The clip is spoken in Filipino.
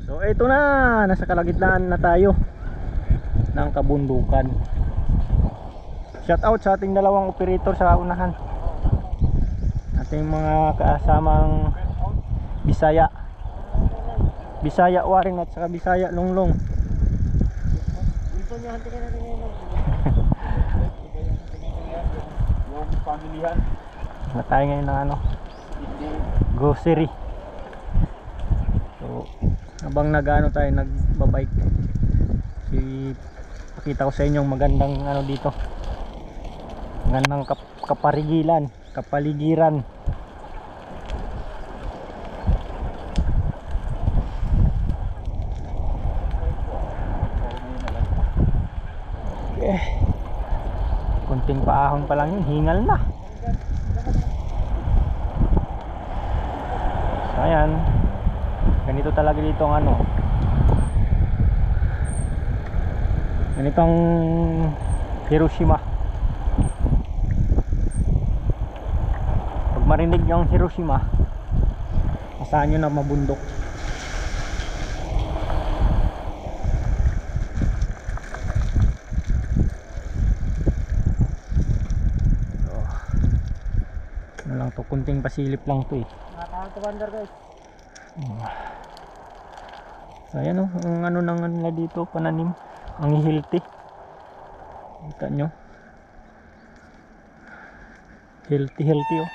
So ito na, nasa kalagitnaan na tayo ng kabundukan. Shout out sa ating dalawang operator sa unahan, ating mga kasamang Bisaya, Bisaya Waring at saka Bisaya Longlong. Pamilihan Na tayo ngayon ng ano, grocery. So habang nag-ano tayo, nagbabike, pakita ko sa inyo magandang ano dito, magandang kapaligiran. Okay. Kunting paahon pa lang yun, hingal na. So ayan, ganito talaga dito ang ano, ganitong Hiroshima. Pag marinig yung Hiroshima, asahan nyo na mabundok. Ano lang to, kunting pasilip lang to eh. nakakahal to wander guys. So ayan o, ang ano nang nila dito, pananim, ang healthy. Kita nyo, healthy oh.